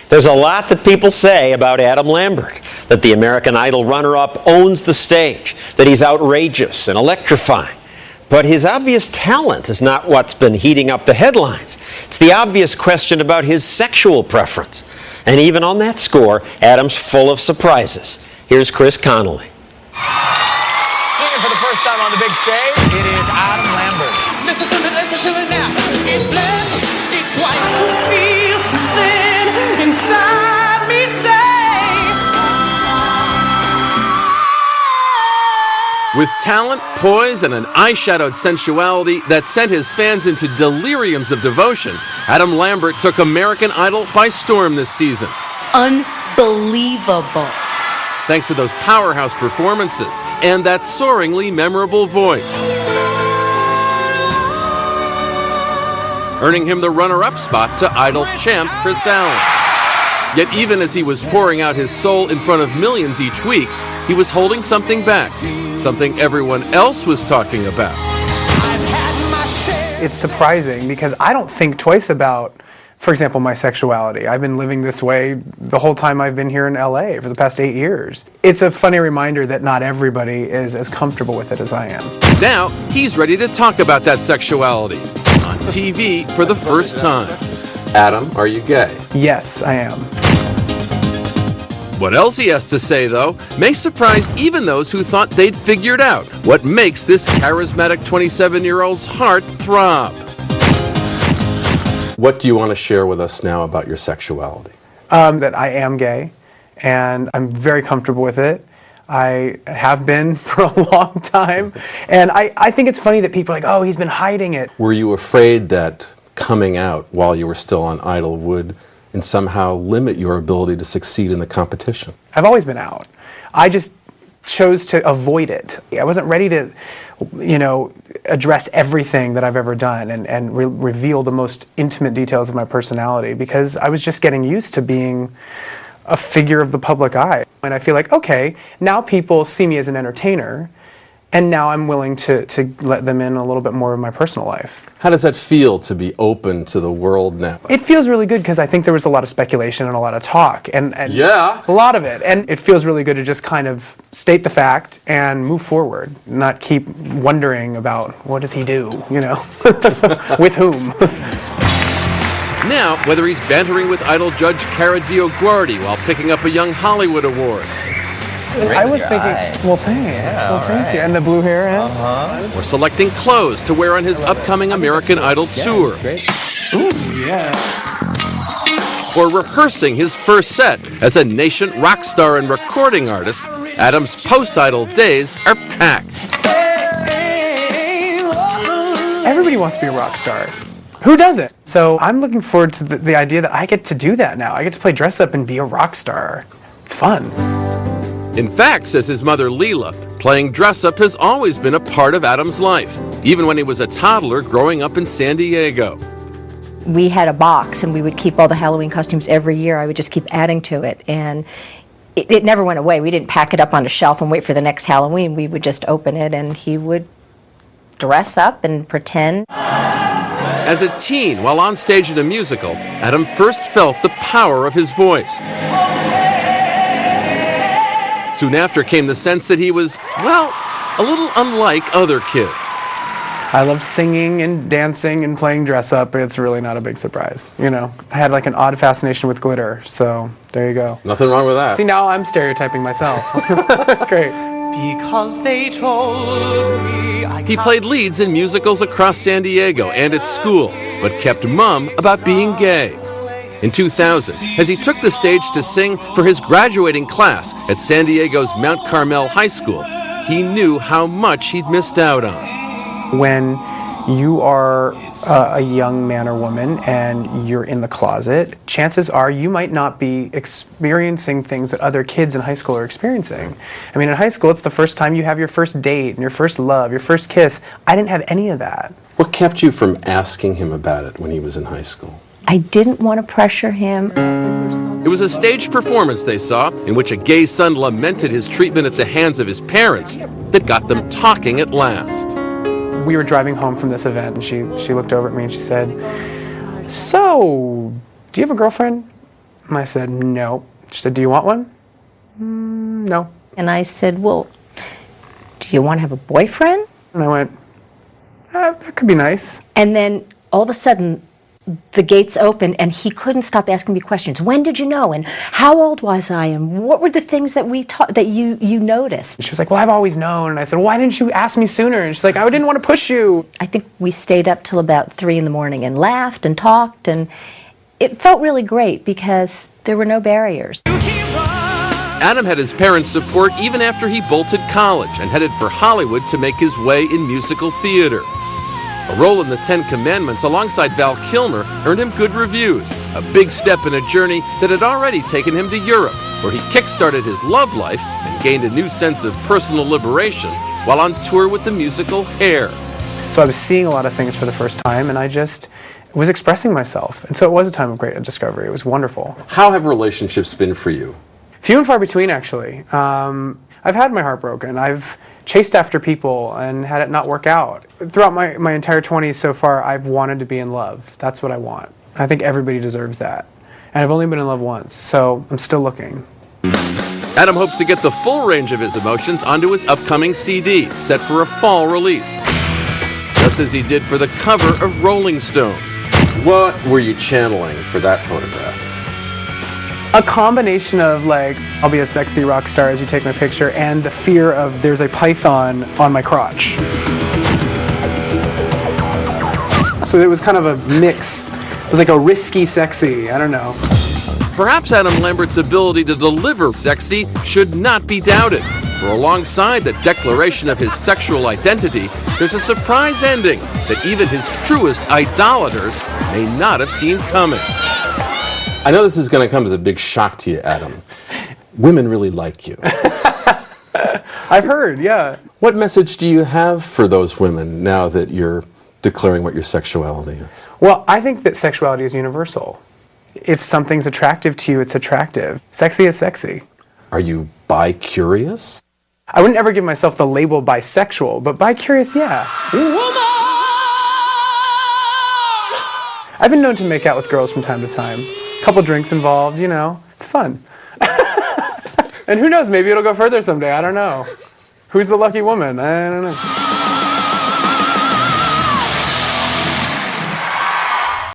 There's a lot that people say about Adam Lambert, that the American Idol runner-up owns the stage, that he's outrageous and electrifying. But his obvious talent is not what's been heating up the headlines. It's the obvious question about his sexual preference. And even on that score, Adam's full of surprises. Here's Chris Connolly. Singing for the first time on the big stage, it is Adam Lambert. Listen to me now. It's black, it's white. Feel something inside me say. With talent, poise, and an eyeshadowed sensuality that sent his fans into deliriums of devotion, Adam Lambert took American Idol by storm this season. Unbelievable. Thanks to those powerhouse performances and that soaringly memorable voice, earning him the runner-up spot to Idol champ Chris Allen. Yet even as he was pouring out his soul in front of millions each week, he was holding something back, something everyone else was talking about. It's surprising because I don't think twice about, for example, my sexuality. I've been living this way the whole time I've been here in LA for the past 8 years. It's a funny reminder that not everybody is as comfortable with it as I am. Now, he's ready to talk about that sexuality on TV for the first time. Adam, are you gay? Yes, I am. What else he has to say, though, may surprise even those who thought they'd figured out what makes this charismatic 27-year-old's heart throb. What do you want to share with us now about your sexuality? That I am gay, and I'm very comfortable with it. I have been for a long time, and I think it's funny that people are like, oh, he's been hiding it. Were you afraid that coming out while you were still on Idol would and somehow limit your ability to succeed in the competition? I've always been out. I just chose to avoid it. I wasn't ready to, address everything that I've ever done and reveal the most intimate details of my personality because I was just getting used to being a figure of the public eye. And I feel like, okay, now people see me as an entertainer, and now I'm willing to let them in a little bit more of my personal life. How does that feel to be open to the world now? It feels really good because I think there was a lot of speculation and a lot of talk, and yeah, a lot of it. And it feels really good to just kind of state the fact and move forward, not keep wondering about what does he do, with whom. Now, whether he's bantering with Idol judge Cara DioGuardi while picking up a Young Hollywood award. I was thinking, well, thanks. Yeah, well, thank you. And the blue hair, Or selecting clothes to wear on his upcoming American Idol tour. Ooh, yeah. Or rehearsing his first set as a nascent rock star and recording artist, Adam's post-Idol days are packed. Everybody wants to be a rock star. Who doesn't? So I'm looking forward to the idea that I get to do that now. I get to play dress up and be a rock star. It's fun. In fact, says his mother Leela, playing dress-up has always been a part of Adam's life, even when he was a toddler growing up in San Diego. We had a box, and we would keep all the Halloween costumes every year. I would just keep adding to it, and it never went away. We didn't pack it up on a shelf and wait for the next Halloween. We would just open it, and he would dress up and pretend. As a teen, while on stage in a musical, Adam first felt the power of his voice. Soon after came the sense that he was, well, a little unlike other kids. I love singing and dancing and playing dress up. It's really not a big surprise. I had like an odd fascination with glitter, so there you go. Nothing wrong with that. See, now I'm stereotyping myself. Great. Because they told me He played leads in musicals across San Diego and at school, but kept mum about being gay. In 2000, as he took the stage to sing for his graduating class at San Diego's Mount Carmel High School, he knew how much he'd missed out on. When you are a young man or woman and you're in the closet, chances are you might not be experiencing things that other kids in high school are experiencing. I mean, in high school, it's the first time you have your first date and your first love, your first kiss. I didn't have any of that. What kept you from asking him about it when he was in high school? I didn't want to pressure him. It was a staged performance they saw in which a gay son lamented his treatment at the hands of his parents that got them talking at last. We were driving home from this event and she looked over at me and she said, "So, do you have a girlfriend?" And I said, no. She said, do you want one? No. And I said, well, do you want to have a boyfriend? And I went, that could be nice. And then all of a sudden, the gates opened, and he couldn't stop asking me questions. When did you know? And how old was I? And what were the things that that you noticed? She was like, well, I've always known. And I said, why didn't you ask me sooner? And she's like, I didn't want to push you. I think we stayed up till about 3 a.m. and laughed and talked, and it felt really great because there were no barriers. Adam had his parents' support even after he bolted college and headed for Hollywood to make his way in musical theater. A role in the 10 Commandments alongside Val Kilmer earned him good reviews, a big step in a journey that had already taken him to Europe, where he kick-started his love life and gained a new sense of personal liberation while on tour with the musical Hair. So I was seeing a lot of things for the first time, and I just was expressing myself. And so it was a time of great discovery. It was wonderful. How have relationships been for you? Few and far between, actually. I've had my heart broken. I've chased after people and had it not work out. Throughout my entire 20s so far, I've wanted to be in love. That's what I want. I think everybody deserves that. And I've only been in love once, so I'm still looking. Adam hopes to get the full range of his emotions onto his upcoming CD, set for a fall release, just as he did for the cover of Rolling Stone. What were you channeling for that photograph? A combination of, like, I'll be a sexy rock star as you take my picture, and the fear of there's a python on my crotch. So it was kind of a mix. It was like a risky sexy, I don't know. Perhaps Adam Lambert's ability to deliver sexy should not be doubted, for alongside the declaration of his sexual identity, there's a surprise ending that even his truest idolaters may not have seen coming. I know this is going to come as a big shock to you, Adam. Women really like you. I've heard, yeah. What message do you have for those women now that you're declaring what your sexuality is? Well, I think that sexuality is universal. If something's attractive to you, it's attractive. Sexy is sexy. Are you bi-curious? I wouldn't ever give myself the label bisexual, but bi-curious, yeah. Woman! I've been known to make out with girls from time to time. A couple drinks involved, you know. It's fun. And who knows, maybe it'll go further someday. I don't know. Who's the lucky woman? I don't know.